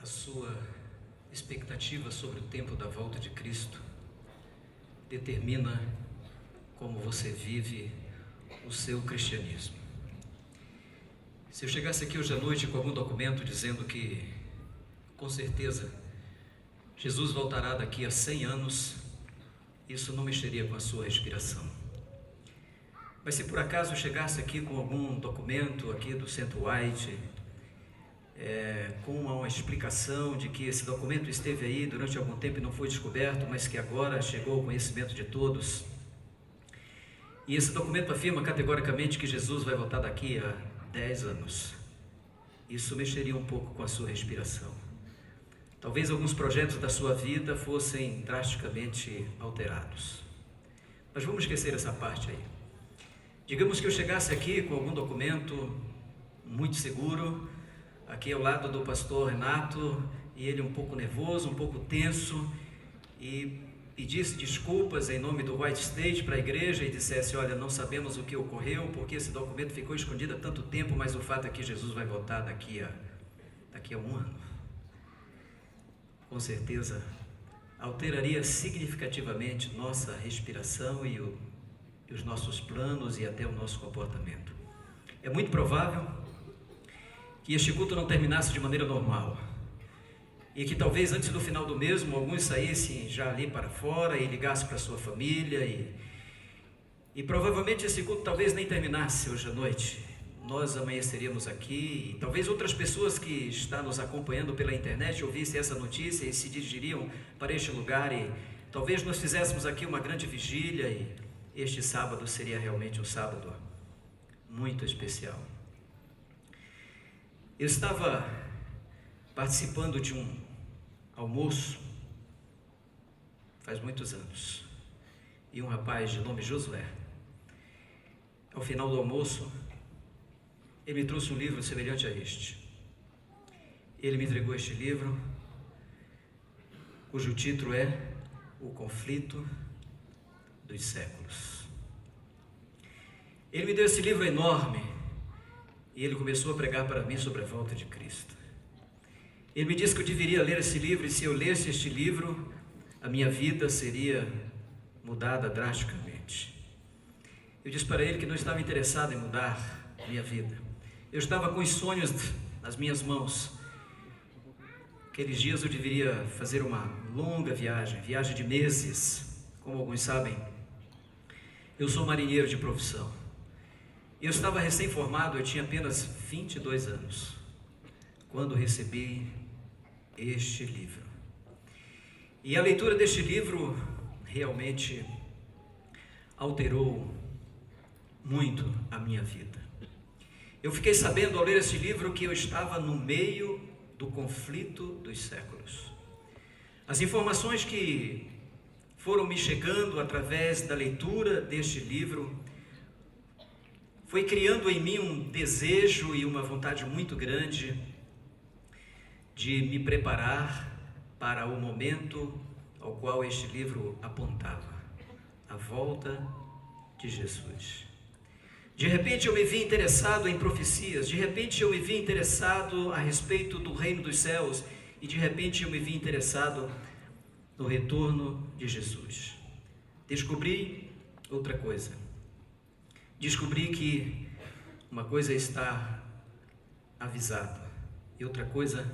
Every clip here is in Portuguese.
a sua expectativa sobre o tempo da volta de Cristo determina como você vive o seu cristianismo. Se eu chegasse aqui hoje à noite com algum documento dizendo que, com certeza, Jesus voltará daqui a 100 anos, isso não mexeria com a sua respiração. Mas se por acaso eu chegasse aqui com algum documento aqui do Centro White, com uma explicação de que esse documento esteve aí durante algum tempo e não foi descoberto, mas que agora chegou ao conhecimento de todos, e esse documento afirma categoricamente que Jesus vai voltar daqui a 10 anos, isso mexeria um pouco com a sua respiração. Talvez alguns projetos da sua vida fossem drasticamente alterados. Mas vamos esquecer essa parte aí. Digamos que eu chegasse aqui com algum documento muito seguro, aqui ao lado do pastor Renato, e ele um pouco nervoso, um pouco tenso, e pedisse desculpas em nome do White State para a igreja e dissesse: olha, não sabemos o que ocorreu, porque esse documento ficou escondido há tanto tempo, mas o fato é que Jesus vai voltar daqui a um ano. Com certeza, alteraria significativamente nossa respiração e os nossos planos e até o nosso comportamento. É muito provável que este culto não terminasse de maneira normal e que talvez antes do final do mesmo alguns saíssem já ali para fora e ligassem para a sua família e provavelmente esse culto talvez nem terminasse hoje à noite. Nós amanheceríamos aqui e talvez outras pessoas que estão nos acompanhando pela internet ouvissem essa notícia e se dirigiriam para este lugar e talvez nós fizéssemos aqui uma grande vigília e este sábado seria realmente um sábado muito especial. Eu estava participando de um almoço faz muitos anos e um rapaz de nome Josué, ao final do almoço, ele me trouxe um livro semelhante a este. Ele me entregou este livro, cujo título é O Conflito dos Séculos. Ele me deu esse livro enorme e ele começou a pregar para mim sobre a volta de Cristo. Ele me disse que eu deveria ler esse livro e se eu lesse este livro, a minha vida seria mudada drasticamente. Eu disse para ele que não estava interessado em mudar a minha vida. Eu estava com os sonhos nas minhas mãos. Aqueles dias eu deveria fazer uma longa viagem de meses. Como alguns sabem, eu sou marinheiro de profissão. Eu estava recém-formado, eu tinha apenas 22 anos, quando recebi este livro. E a leitura deste livro realmente alterou muito a minha vida. Eu fiquei sabendo ao ler esse livro que eu estava no meio do conflito dos séculos. As informações que foram me chegando através da leitura deste livro foi criando em mim um desejo e uma vontade muito grande de me preparar para o momento ao qual este livro apontava, a volta de Jesus. De repente eu me vi interessado em profecias, de repente eu me vi interessado a respeito do reino dos céus e de repente eu me vi interessado no retorno de Jesus. Descobri outra coisa. Descobri que uma coisa é estar avisado e outra coisa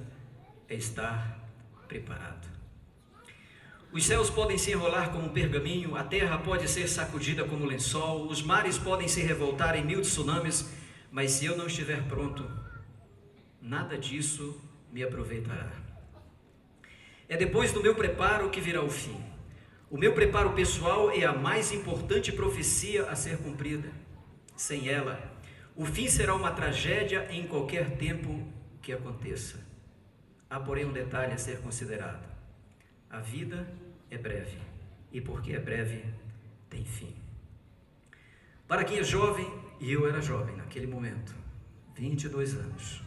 é estar preparado. Os céus podem se enrolar como um pergaminho, a terra pode ser sacudida como lençol, os mares podem se revoltar em 1000 tsunamis, mas se eu não estiver pronto, nada disso me aproveitará. É depois do meu preparo que virá o fim. O meu preparo pessoal é a mais importante profecia a ser cumprida. Sem ela, o fim será uma tragédia em qualquer tempo que aconteça. Há, porém, um detalhe a ser considerado. A vida é breve, e porque é breve, tem fim. Para quem é jovem, e eu era jovem naquele momento, 22 anos,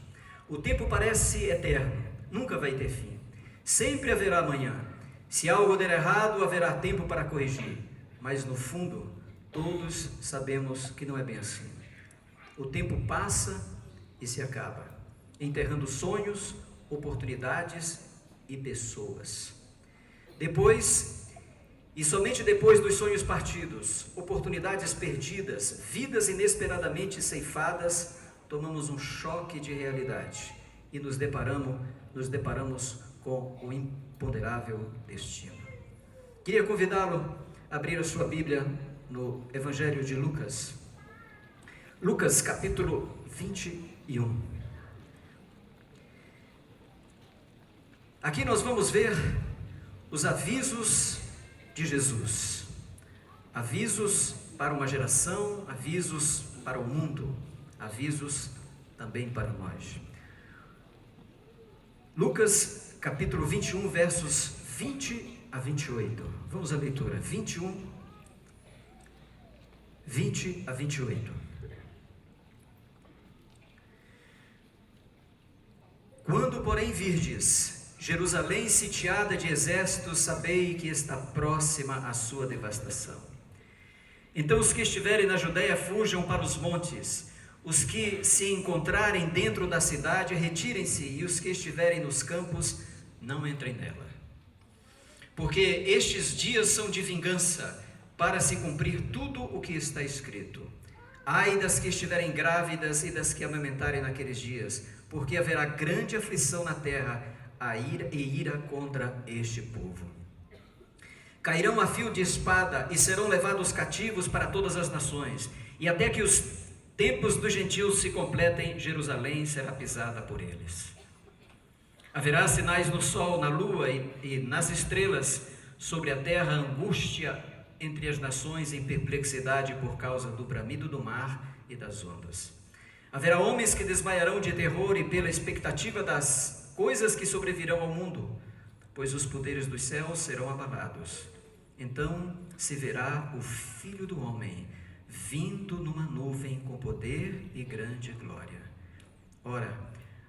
o tempo parece eterno, nunca vai ter fim. Sempre haverá amanhã. Se algo der errado, haverá tempo para corrigir. Mas no fundo, todos sabemos que não é bem assim. O tempo passa e se acaba, enterrando sonhos, oportunidades e pessoas. Depois, e somente depois dos sonhos partidos, oportunidades perdidas, vidas inesperadamente ceifadas, tomamos um choque de realidade e nos deparamos com o imponderável destino. Queria convidá-lo a abrir a sua Bíblia no Evangelho de Lucas. Lucas capítulo 21. Aqui nós vamos ver os avisos de Jesus. Avisos para uma geração, avisos para o mundo, avisos também para nós. Lucas capítulo 21, versos 20 a 28. Vamos à leitura. 21, 20 a 28. Quando, porém, virdes Jerusalém sitiada de exércitos, sabei que está próxima a sua devastação. Então os que estiverem na Judéia fujam para os montes, os que se encontrarem dentro da cidade retirem-se, e os que estiverem nos campos não entrem nela. Porque estes dias são de vingança, para se cumprir tudo o que está escrito. Ai das que estiverem grávidas e das que amamentarem naqueles dias, porque haverá grande aflição na terra, a ira contra este povo. Cairão a fio de espada e serão levados cativos para todas as nações, e até que os tempos dos gentios se completem, Jerusalém será pisada por eles. Haverá sinais no sol, na lua e nas estrelas, sobre a terra angústia entre as nações em perplexidade por causa do bramido do mar e das ondas. Haverá homens que desmaiarão de terror e pela expectativa das coisas que sobrevirão ao mundo, pois os poderes dos céus serão abalados. Então se verá o Filho do Homem vindo numa nuvem com poder e grande glória. Ora,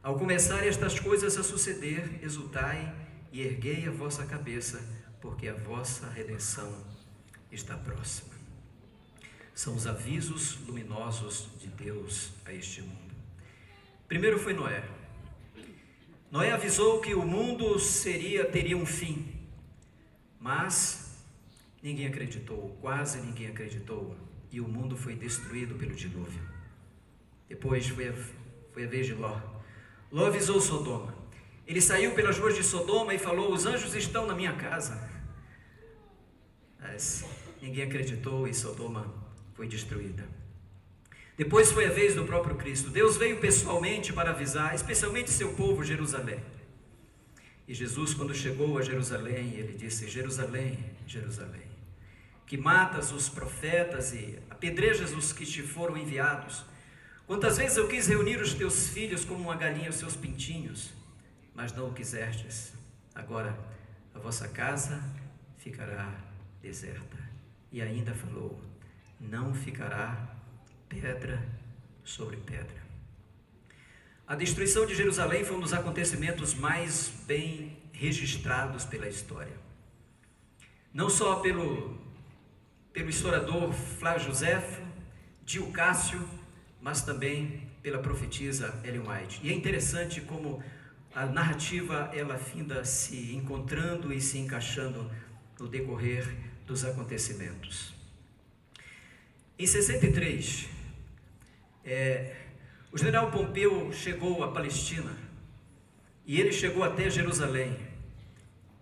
ao começar estas coisas a suceder, exultai e erguei a vossa cabeça, porque a vossa redenção está próxima. São os avisos luminosos de Deus a este mundo. Primeiro foi Noé. Noé avisou que o mundo teria um fim, mas ninguém acreditou, quase ninguém acreditou, e o mundo foi destruído pelo dilúvio. Depois foi a vez de Ló. Ló avisou Sodoma. Ele saiu pelas ruas de Sodoma e falou: os anjos estão na minha casa. Mas ninguém acreditou e Sodoma foi destruída. Depois foi a vez do próprio Cristo. Deus veio pessoalmente para avisar, especialmente seu povo, Jerusalém. E Jesus, quando chegou a Jerusalém, ele disse: Jerusalém, Jerusalém, que matas os profetas e apedrejas os que te foram enviados. Quantas vezes eu quis reunir os teus filhos como uma galinha os seus pintinhos, mas não o quisestes. Agora a vossa casa ficará deserta. E ainda falou: não ficará pedra sobre pedra. A destruição de Jerusalém foi um dos acontecimentos mais bem registrados pela história. Não só pelo historiador Flávio Joséfo, Dio Cássio, mas também pela profetisa Ellen White. E é interessante como a narrativa ela finda se encontrando e se encaixando no decorrer dos acontecimentos. Em 63, o general Pompeu chegou à Palestina e ele chegou até Jerusalém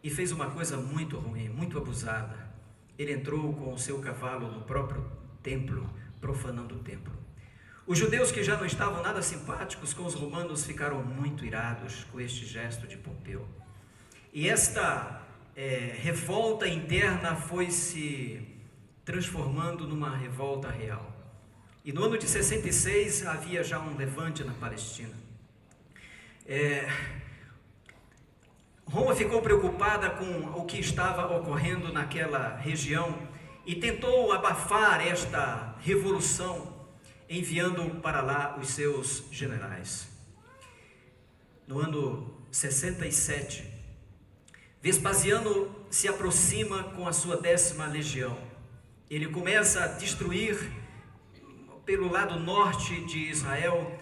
e fez uma coisa muito ruim, muito abusada. Ele entrou com o seu cavalo no próprio templo, profanando o templo. Os judeus, que já não estavam nada simpáticos com os romanos, ficaram muito irados com este gesto de Pompeu. E esta revolta interna foi se transformando numa revolta real. E no ano de 66 havia já um levante na Palestina. Roma ficou preocupada com o que estava ocorrendo naquela região e tentou abafar esta revolução, enviando para lá os seus generais. No ano 67, Vespasiano se aproxima com a sua 10ª legião. Ele começa a destruir pelo lado norte de Israel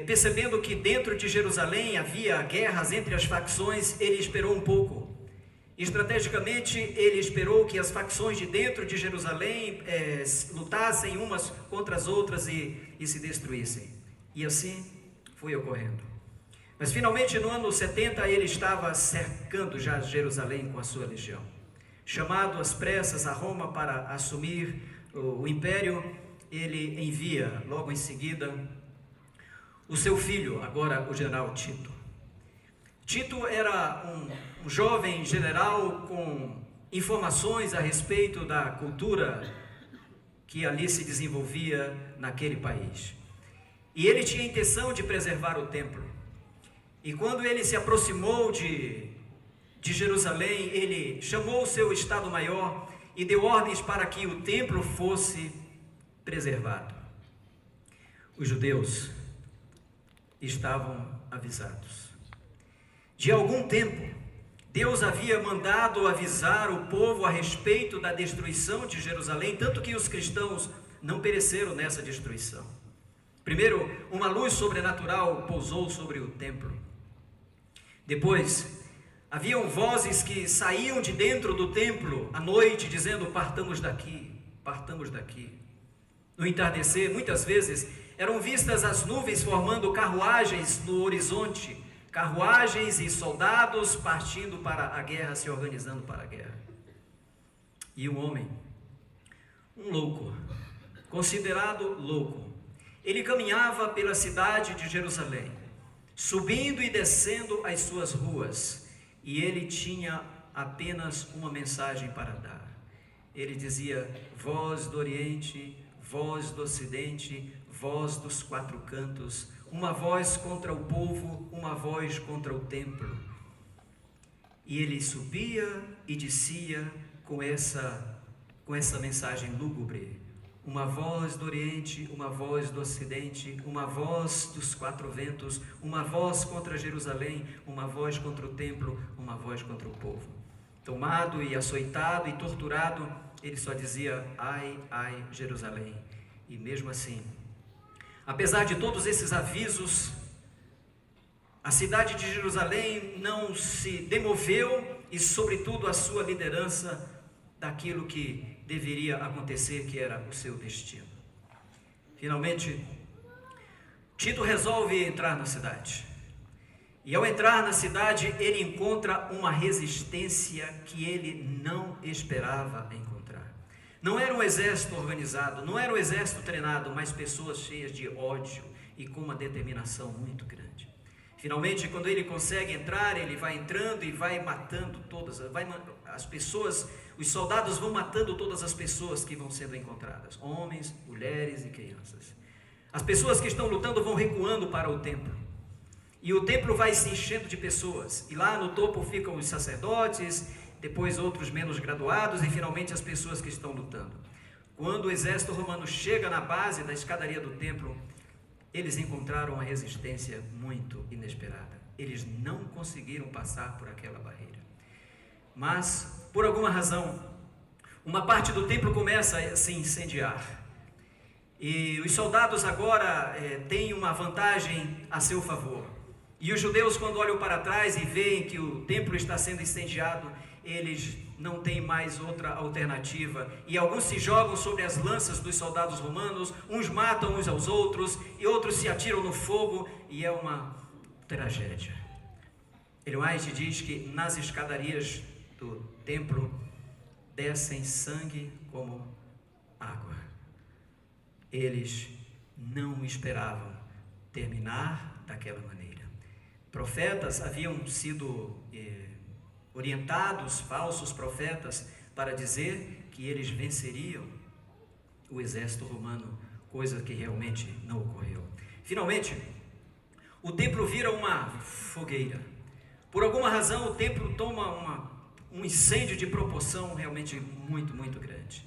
percebendo que dentro de Jerusalém havia guerras entre as facções, ele esperou um pouco. Estrategicamente, ele esperou que as facções de dentro de Jerusalém lutassem umas contra as outras e se destruíssem. E assim foi ocorrendo. Mas finalmente, no ano 70, ele estava cercando já Jerusalém com a sua legião. Chamado às pressas a Roma para assumir o império, ele envia logo em seguida o seu filho, agora o general Tito. Tito era um jovem general com informações a respeito da cultura que ali se desenvolvia naquele país. E ele tinha a intenção de preservar o templo. E quando ele se aproximou de Jerusalém, ele chamou o seu estado-maior e deu ordens para que o templo fosse preservado. Os judeus estavam avisados. De algum tempo, Deus havia mandado avisar o povo a respeito da destruição de Jerusalém, tanto que os cristãos não pereceram nessa destruição. Primeiro, uma luz sobrenatural pousou sobre o templo. Depois, haviam vozes que saíam de dentro do templo à noite, dizendo: partamos daqui, partamos daqui. No entardecer, muitas vezes, eram vistas as nuvens formando carruagens no horizonte, carruagens e soldados partindo para a guerra, se organizando para a guerra. E um homem, um louco, considerado louco, ele caminhava pela cidade de Jerusalém, subindo e descendo as suas ruas, e ele tinha apenas uma mensagem para dar. Ele dizia: voz do Oriente, voz do Ocidente, voz dos quatro cantos, uma voz contra o povo, uma voz contra o templo. E ele subia e descia com essa mensagem lúgubre: uma voz do Oriente, uma voz do Ocidente, uma voz dos quatro ventos, uma voz contra Jerusalém, uma voz contra o templo, uma voz contra o povo. Tomado e açoitado e torturado, ele só dizia: ai, ai, Jerusalém. E mesmo assim, apesar de todos esses avisos, a cidade de Jerusalém não se demoveu e, sobretudo, a sua liderança daquilo que deveria acontecer, que era o seu destino. Finalmente, Tito resolve entrar na cidade. E ao entrar na cidade, ele encontra uma resistência que ele não esperava encontrar. Não era um exército organizado, não era um exército treinado, mas pessoas cheias de ódio e com uma determinação muito grande. Finalmente, quando ele consegue entrar, ele vai entrando e vai matando as pessoas. Os soldados vão matando todas as pessoas que vão sendo encontradas, homens, mulheres e crianças. As pessoas que estão lutando vão recuando para o templo, e o templo vai se enchendo de pessoas, e lá no topo ficam os sacerdotes, depois outros menos graduados, e finalmente as pessoas que estão lutando. Quando o exército romano chega na base da escadaria do templo, eles encontraram uma resistência muito inesperada. Eles não conseguiram passar por aquela barreira. Mas, por alguma razão, uma parte do templo começa a se incendiar. E os soldados agora têm uma vantagem a seu favor. E os judeus, quando olham para trás e veem que o templo está sendo incendiado, eles não têm mais outra alternativa. E alguns se jogam sobre as lanças dos soldados romanos, uns matam uns aos outros, e outros se atiram no fogo, e é uma tragédia. Ellen White diz que nas escadarias do templo descem sangue como água. Eles não esperavam terminar daquela maneira. Profetas haviam sido orientados, falsos profetas, para dizer que eles venceriam o exército romano, coisa que realmente não ocorreu. Finalmente, o templo vira uma fogueira. Por alguma razão, o templo toma um incêndio de proporção realmente muito, muito grande.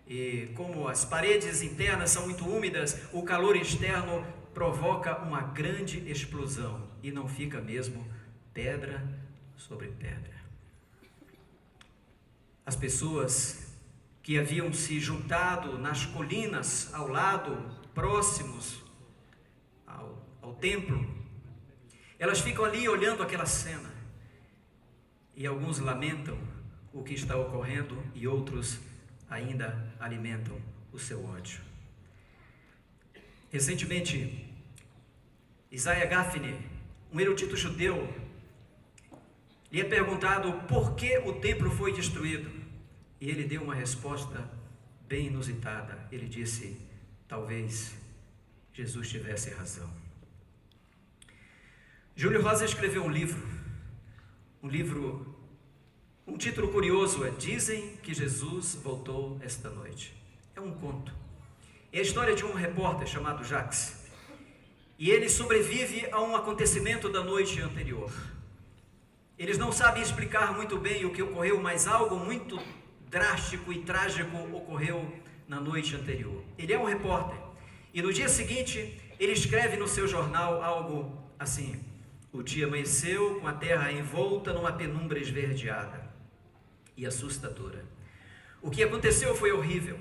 E como as paredes internas são muito úmidas, o calor externo provoca uma grande explosão, e não fica mesmo pedra sobre pedra. As pessoas que haviam se juntado nas colinas ao lado, próximos ao templo, elas ficam ali olhando aquela cena, e alguns lamentam o que está ocorrendo e outros ainda alimentam o seu ódio. Recentemente, Isaiah Gafni, um erudito judeu, lhe é perguntado por que o templo foi destruído, e ele deu uma resposta bem inusitada. Ele disse: talvez Jesus tivesse razão. Júlio Rosa escreveu um título curioso é Dizem que Jesus voltou esta noite. É um conto. É a história de um repórter chamado Jacques, e ele sobrevive a um acontecimento da noite anterior. Eles não sabem explicar muito bem o que ocorreu, mas algo muito drástico e trágico ocorreu na noite anterior. Ele é um repórter, e no dia seguinte ele escreve no seu jornal algo assim: o dia amanheceu com a terra envolta numa penumbra esverdeada e assustadora. O que aconteceu foi horrível.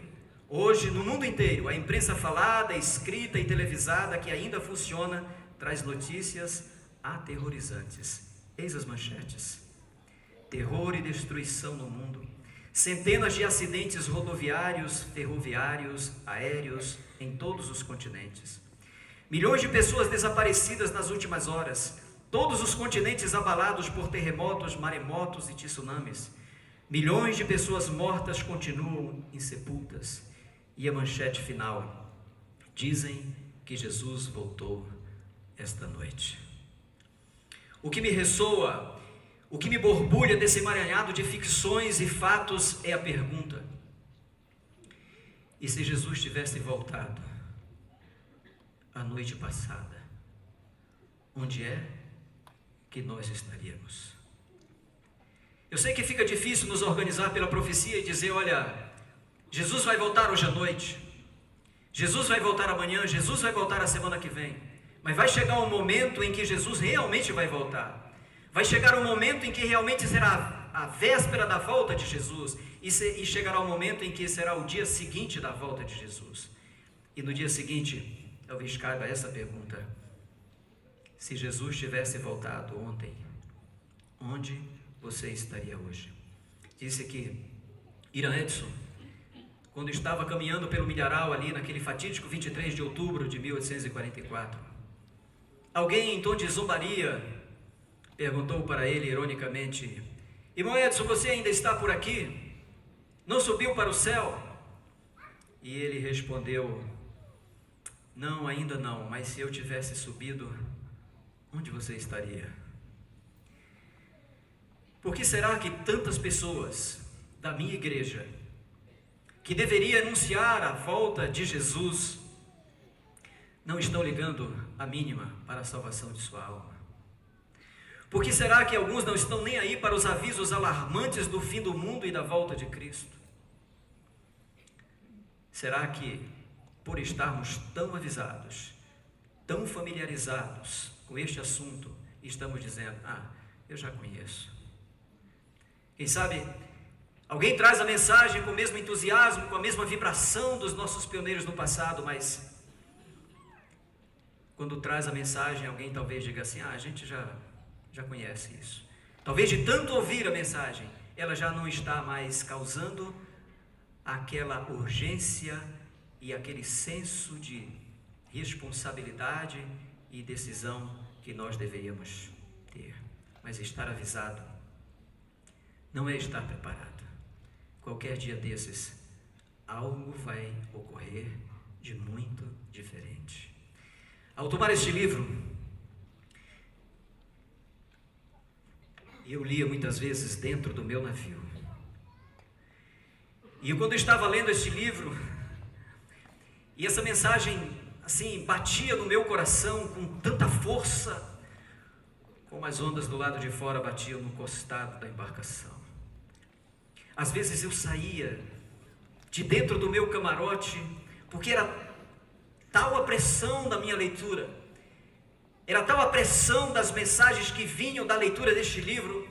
Hoje, no mundo inteiro, a imprensa falada, escrita e televisada que ainda funciona, traz notícias aterrorizantes. Eis as manchetes: terror e destruição no mundo, centenas de acidentes rodoviários, ferroviários, aéreos em todos os continentes, milhões de pessoas desaparecidas nas últimas horas, todos os continentes abalados por terremotos, maremotos e tsunamis, milhões de pessoas mortas continuam insepultas. E a manchete final: dizem que Jesus voltou esta noite. O que me ressoa, o que me borbulha desse emaranhado de ficções e fatos é a pergunta: e se Jesus tivesse voltado a noite passada, onde é que nós estaríamos? Eu sei que fica difícil nos organizar pela profecia e dizer: olha, Jesus vai voltar hoje à noite, Jesus vai voltar amanhã, Jesus vai voltar a semana que vem. Mas vai chegar um momento em que Jesus realmente vai voltar. Vai chegar um momento em que realmente será a véspera da volta de Jesus, e chegará um momento em que será o dia seguinte da volta de Jesus. E no dia seguinte, talvez caiba essa pergunta: se Jesus tivesse voltado ontem, onde você estaria hoje? Disse que Irã Edson, quando estava caminhando pelo milharal ali naquele fatídico 23 de outubro de 1844, alguém em tom de zombaria perguntou para ele ironicamente: irmão Edson, você ainda está por aqui? Não subiu para o céu? E ele respondeu: não, ainda não, mas se eu tivesse subido, onde você estaria? Por que será que tantas pessoas da minha igreja, que deveria anunciar a volta de Jesus, não estão ligando a mínima para a salvação de sua alma? Por que será que alguns não estão nem aí para os avisos alarmantes do fim do mundo e da volta de Cristo? Será que, por estarmos tão avisados, tão familiarizados com este assunto, estamos dizendo: eu já conheço? Quem sabe alguém traz a mensagem com o mesmo entusiasmo, com a mesma vibração dos nossos pioneiros no passado, mas quando traz a mensagem, alguém talvez diga assim: a gente já conhece isso. Talvez de tanto ouvir a mensagem, ela já não está mais causando aquela urgência e aquele senso de responsabilidade e decisão que nós deveríamos ter. Mas estar avisado não é estar preparado. Qualquer dia desses, algo vai ocorrer de muito diferente. Ao tomar este livro, eu lia muitas vezes dentro do meu navio. E quando eu estava lendo este livro, e essa mensagem assim batia no meu coração com tanta força, como as ondas do lado de fora batiam no costado da embarcação. Às vezes eu saía de dentro do meu camarote, porque era tal a pressão da minha leitura, era tal a pressão das mensagens que vinham da leitura deste livro,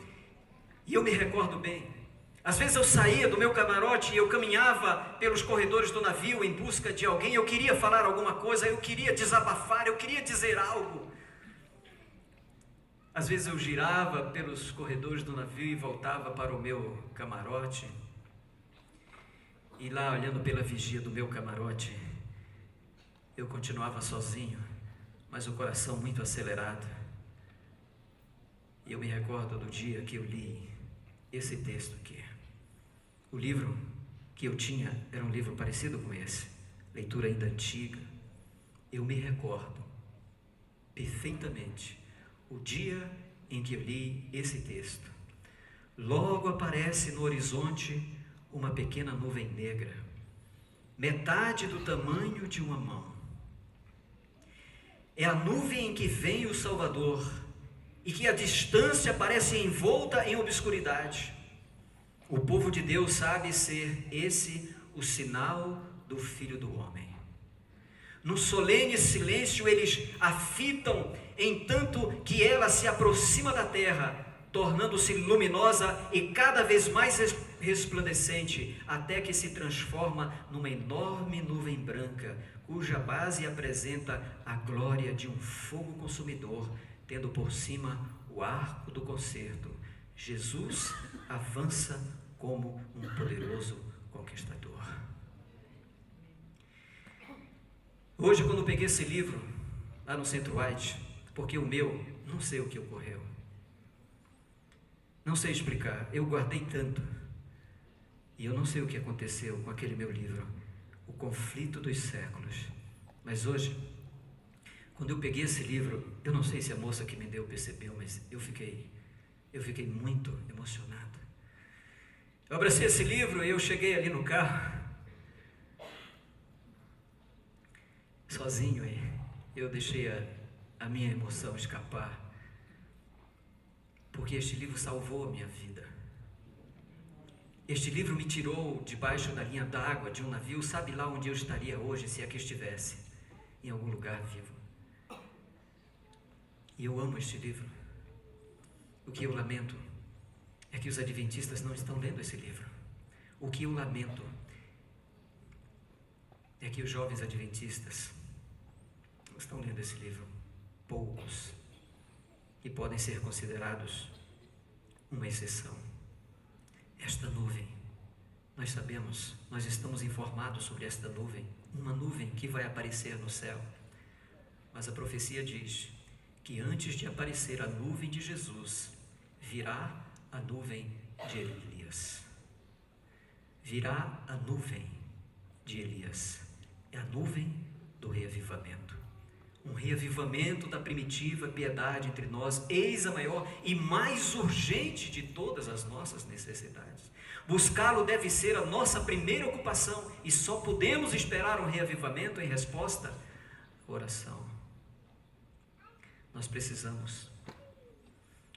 e eu me recordo bem. Às vezes eu saía do meu camarote e eu caminhava pelos corredores do navio em busca de alguém. Eu queria falar alguma coisa, eu queria desabafar, eu queria dizer algo Às vezes eu girava pelos corredores do navio e voltava para o meu camarote. E lá, olhando pela vigia do meu camarote, eu continuava sozinho, mas o coração muito acelerado. E eu me recordo do dia que eu li esse texto aqui. O livro que eu tinha era um livro parecido com esse, leitura ainda antiga. Eu me recordo perfeitamente o dia em que eu li esse texto. Logo aparece no horizonte uma pequena nuvem negra, metade do tamanho de uma mão. É a nuvem em que vem o Salvador e que à distância parece envolta em obscuridade. O povo de Deus sabe ser esse o sinal do Filho do Homem. No solene silêncio eles a fitam, entanto que ela se aproxima da terra, tornando-se luminosa e cada vez mais resplandecente, até que se transforma numa enorme nuvem branca, cuja base apresenta a glória de um fogo consumidor, tendo por cima o arco do concerto. Jesus avança como um poderoso conquistador. Hoje, quando eu peguei esse livro lá no Centro White, porque o meu, não sei o que ocorreu, não sei explicar, eu guardei tanto, e eu não sei o que aconteceu com aquele meu livro, O Conflito dos Séculos. Mas hoje, quando eu peguei esse livro, eu não sei se a moça que me deu percebeu, mas eu fiquei muito emocionado. Eu abracei esse livro e eu cheguei ali no carro, sozinho, e eu deixei a minha emoção escapar, porque este livro salvou a minha vida. Este livro me tirou debaixo da linha d'água de um navio, sabe lá onde eu estaria hoje, se é que estivesse, em algum lugar vivo. E eu amo este livro. O que eu lamento é que os adventistas não estão lendo esse livro. O que eu lamento é que os jovens adventistas não estão lendo esse livro. Poucos. E podem ser considerados uma exceção. Esta nuvem, nós sabemos, nós estamos informados sobre esta nuvem, uma nuvem que vai aparecer no céu. Mas a profecia diz que antes de aparecer a nuvem de Jesus, virá a nuvem de Elias. Virá a nuvem de Elias. É a nuvem do reavivamento. Um reavivamento da primitiva piedade entre nós, eis a maior e mais urgente de todas as nossas necessidades. Buscá-lo deve ser a nossa primeira ocupação, e só podemos esperar um reavivamento em resposta à oração. Nós precisamos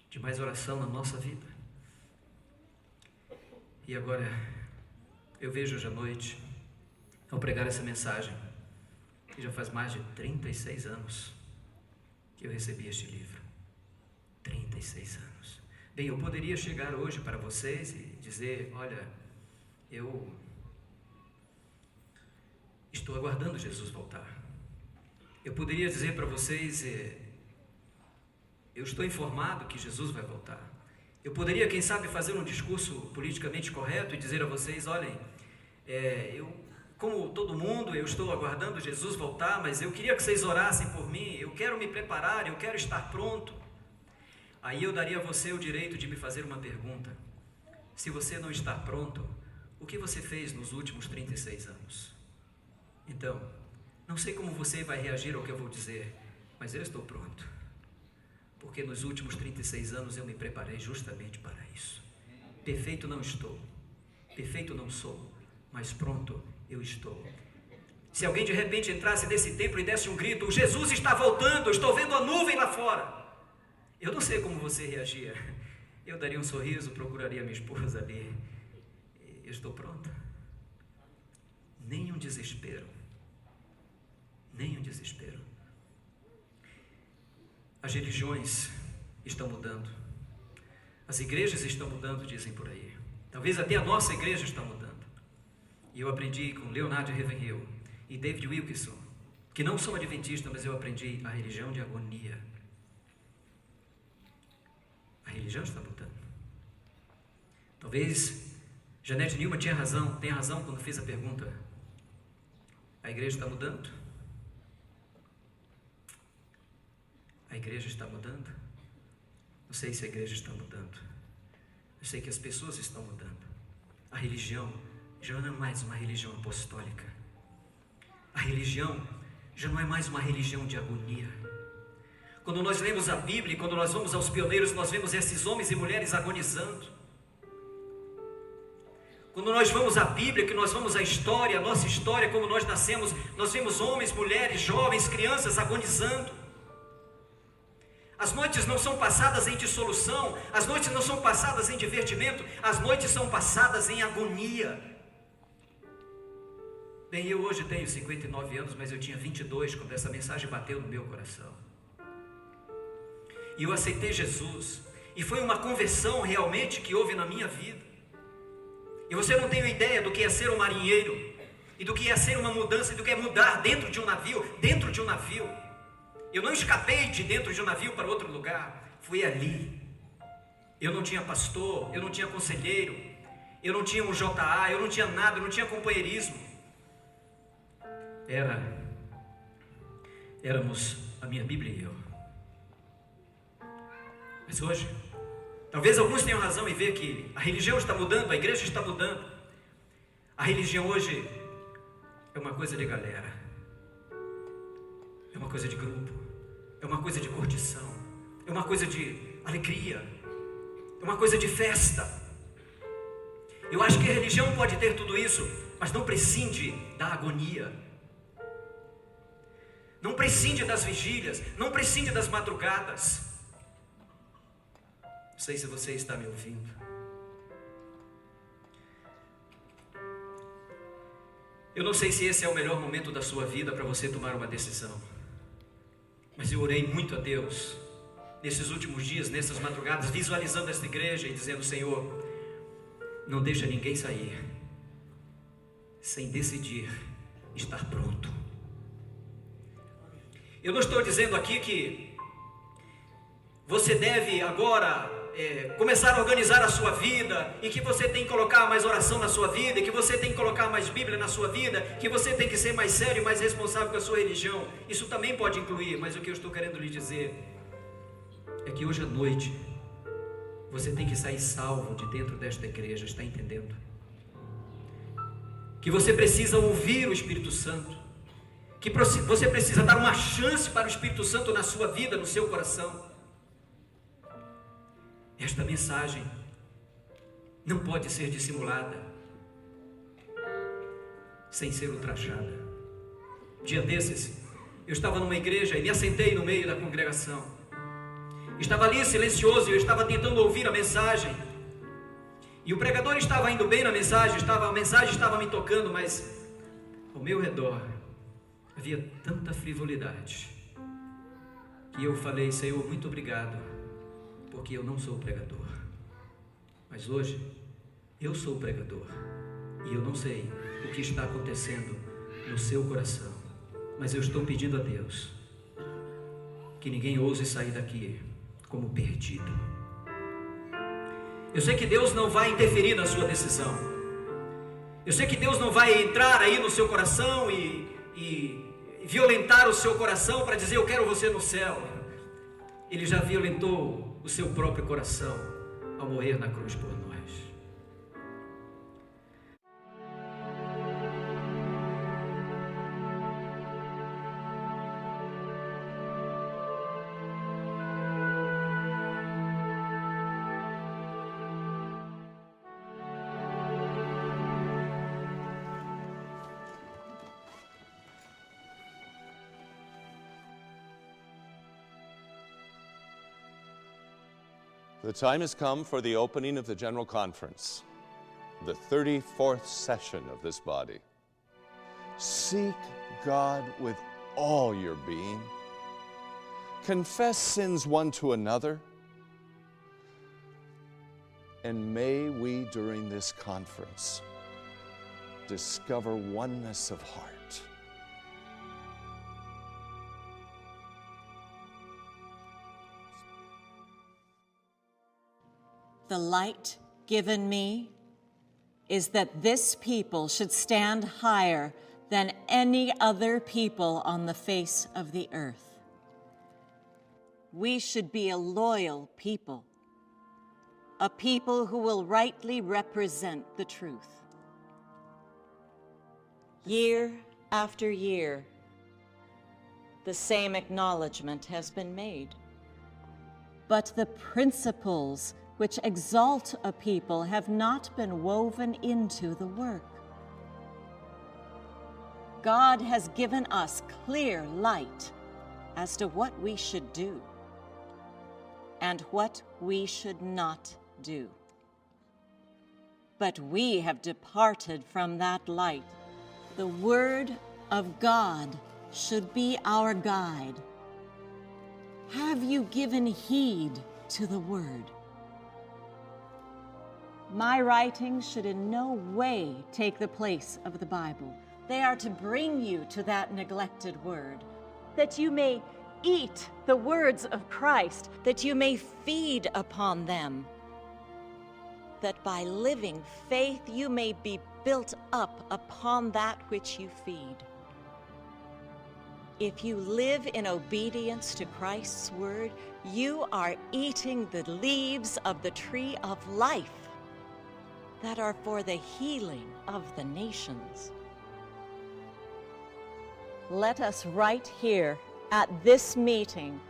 de mais oração na nossa vida. E agora, eu vejo hoje à noite, ao pregar essa mensagem, que já faz mais de 36 anos que eu recebi este livro. 36 anos. Bem, eu poderia chegar hoje para vocês e dizer, olha, eu estou aguardando Jesus voltar. Eu poderia dizer para vocês, eu estou informado que Jesus vai voltar. Eu poderia, quem sabe, fazer um discurso politicamente correto e dizer a vocês, olhem, como todo mundo, eu estou aguardando Jesus voltar, mas eu queria que vocês orassem por mim, eu quero me preparar, eu quero estar pronto. Aí eu daria a você o direito de me fazer uma pergunta. Se você não está pronto, o que você fez nos últimos 36 anos? Então, não sei como você vai reagir ao que eu vou dizer, mas eu estou pronto. Porque nos últimos 36 anos eu me preparei justamente para isso. Perfeito não estou, perfeito não sou, mas pronto eu estou. Se alguém de repente entrasse nesse templo e desse um grito, Jesus está voltando, eu estou vendo a nuvem lá fora. Eu não sei como você reagia. Eu daria um sorriso, procuraria minha esposa ali. Eu estou pronta. Nem um desespero. Nem um desespero. As religiões estão mudando. As igrejas estão mudando, dizem por aí. Talvez até a nossa igreja está mudando. E eu aprendi com Leonardo Ravenhill e David Wilkerson, que não são adventistas, mas eu aprendi a religião de agonia. religião está mudando. Talvez Janete Nilma tenha razão quando fez a pergunta: a igreja está mudando? A igreja está mudando? Não sei se a igreja está mudando. Eu sei que as pessoas estão mudando. A religião já não é mais uma religião apostólica. A religião já não é mais uma religião de agonia. Quando nós lemos a Bíblia, quando nós vamos aos pioneiros, nós vemos esses homens e mulheres agonizando. Quando nós vamos à Bíblia, que nós vamos à história, a nossa história, como nós nascemos, nós vemos homens, mulheres, jovens, crianças agonizando. As noites não são passadas em dissolução, as noites não são passadas em divertimento, as noites são passadas em agonia. Bem, eu hoje tenho 59 anos, mas eu tinha 22 quando essa mensagem bateu no meu coração. E eu aceitei Jesus, e foi uma conversão realmente que houve na minha vida. E você não tem ideia do que é ser um marinheiro, e do que é ser uma mudança, e do que é mudar dentro de um navio, Eu não escapei de dentro de um navio para outro lugar, fui ali. Eu não tinha pastor, eu não tinha conselheiro, eu não tinha um JA, eu não tinha nada, eu não tinha companheirismo. Éramos a minha Bíblia e eu. Mas hoje, talvez alguns tenham razão em ver que a religião está mudando, a igreja está mudando. A religião hoje é uma coisa de galera, é uma coisa de grupo, é uma coisa de curtição, é uma coisa de alegria, é uma coisa de festa. Eu acho que a religião pode ter tudo isso, mas não prescinde da agonia. Não prescinde das vigílias, não prescinde das madrugadas. Não sei se você está me ouvindo. Eu não sei se esse é o melhor momento da sua vida para você tomar uma decisão. Mas eu orei muito a Deus nesses últimos dias, nessas madrugadas, visualizando esta igreja e dizendo: Senhor, não deixa ninguém sair sem decidir estar pronto. Eu não estou dizendo aqui que você deve agora começar a organizar a sua vida, e que você tem que colocar mais oração na sua vida, e que você tem que colocar mais Bíblia na sua vida, que você tem que ser mais sério e mais responsável com a sua religião. Isso também pode incluir, mas o que eu estou querendo lhe dizer é que hoje à noite você tem que sair salvo de dentro desta igreja, está entendendo? Que você precisa ouvir o Espírito Santo, que você precisa dar uma chance para o Espírito Santo na sua vida, no seu coração. Esta mensagem não pode ser dissimulada, sem ser ultrajada. Dia desses, eu estava numa igreja e me assentei no meio da congregação. Estava ali silencioso e eu estava tentando ouvir a mensagem. E o pregador estava indo bem na mensagem, a mensagem estava me tocando, mas ao meu redor havia tanta frivolidade que eu falei: Senhor, muito obrigado, porque eu não sou pregador, mas hoje eu sou pregador, e eu não sei o que está acontecendo no seu coração, mas eu estou pedindo a Deus que ninguém ouse sair daqui como perdido. Eu sei que Deus não vai interferir na sua decisão, eu sei que Deus não vai entrar aí no seu coração e violentar o seu coração para dizer: eu quero você no céu. Ele já violentou o seu próprio coração ao morrer na cruz por nós. The time has come for the opening of the General Conference, the 34th session of this body. Seek God with all your being. Confess sins one to another. And may we, during this conference, discover oneness of heart. The light given me is that this people should stand higher than any other people on the face of the earth. We should be a loyal people, a people who will rightly represent the truth. Year after year, the same acknowledgement has been made. But the principles which exalt a people have not been woven into the work. God has given us clear light as to what we should do and what we should not do. But we have departed from that light. The Word of God should be our guide. Have you given heed to the Word? My writings should in no way take the place of the Bible. They are to bring you to that neglected Word, that you may eat the words of Christ, that you may feed upon them, that by living faith you may be built up upon that which you feed. If you live in obedience to Christ's word, you are eating the leaves of the tree of life that are for the healing of the nations. Let us right here at this meeting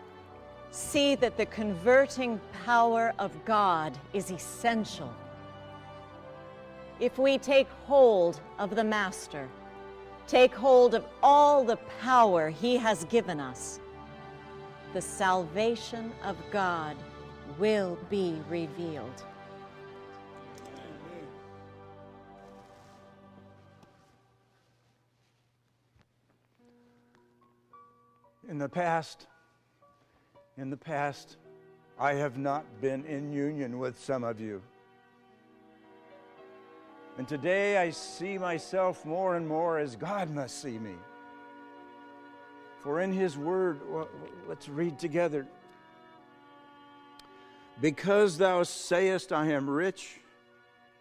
see that the converting power of God is essential. If we take hold of the Master, take hold of all the power he has given us, the salvation of God will be revealed. In the past, I have not been in union with some of you. And today I see myself more and more as God must see me. For in his word, let's read together. Because thou sayest, I am rich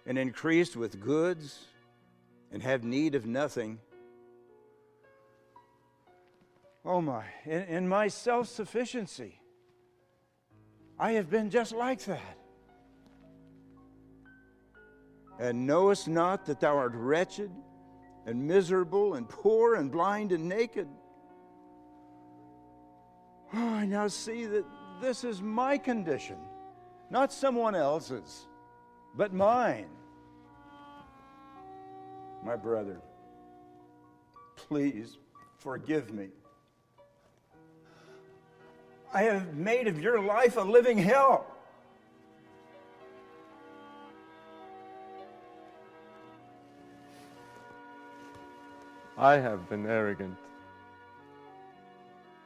and increased with goods and have need of nothing. Oh my, in my self-sufficiency, I have been just like that. And knowest not that thou art wretched and miserable and poor and blind and naked? Oh, I now see that this is my condition, not someone else's, but mine. My brother, please forgive me. I have made of your life a living hell. I have been arrogant.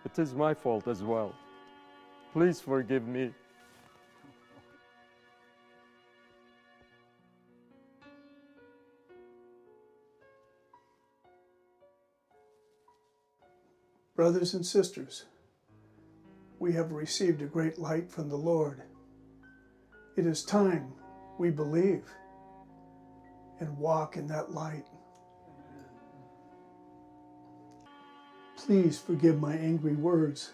It is my fault as well. Please forgive me. Brothers and sisters, we have received a great light from the Lord. It is time we believe and walk in that light. Please forgive my angry words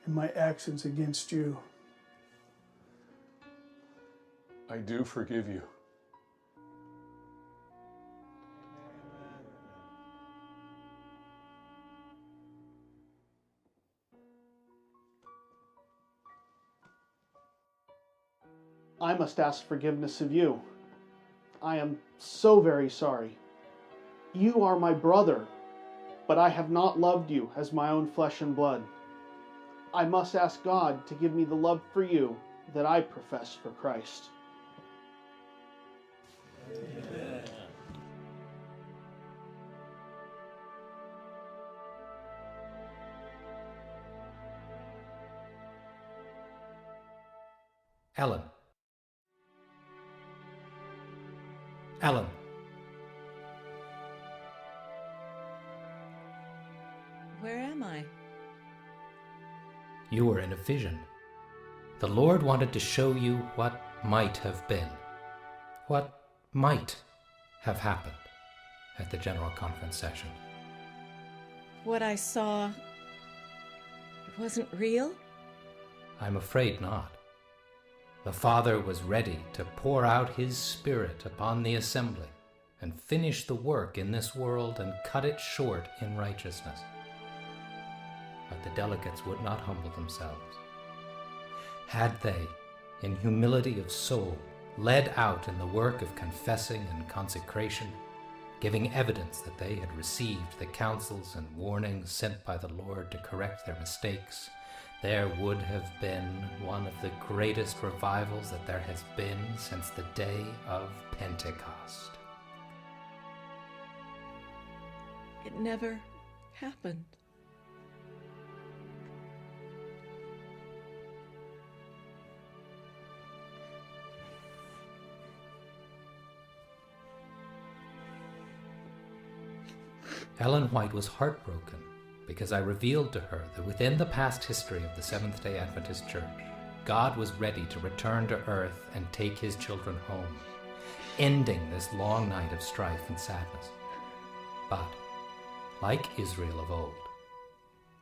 and my actions against you. I do forgive you. I must ask forgiveness of you. I am so very sorry. You are my brother, but I have not loved you as my own flesh and blood. I must ask God to give me the love for you that I profess for Christ. Amen. Alan. Alan. Where am I? You were in a vision. The Lord wanted to show you what might have been? What might have happened at the General Conference session? What I saw, it wasn't real? I'm afraid not. The Father was ready to pour out His Spirit upon the assembly and finish the work in this world and cut it short in righteousness. But the delegates would not humble themselves. Had they, in humility of soul, led out in the work of confessing and consecration, giving evidence that they had received the counsels and warnings sent by the Lord to correct their mistakes, there would have been one of the greatest revivals that there has been since the day of Pentecost. It never happened. Ellen White was heartbroken because I revealed to her that within the past history of the Seventh-day Adventist Church, God was ready to return to earth and take His children home, ending this long night of strife and sadness. But, like Israel of old,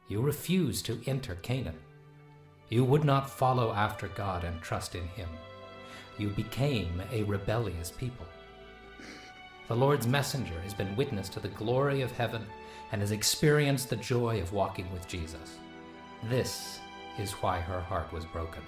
you refused to enter Canaan. You would not follow after God and trust in Him. You became a rebellious people. The Lord's messenger has been witness to the glory of heaven and has experienced the joy of walking with Jesus. This is why her heart was broken.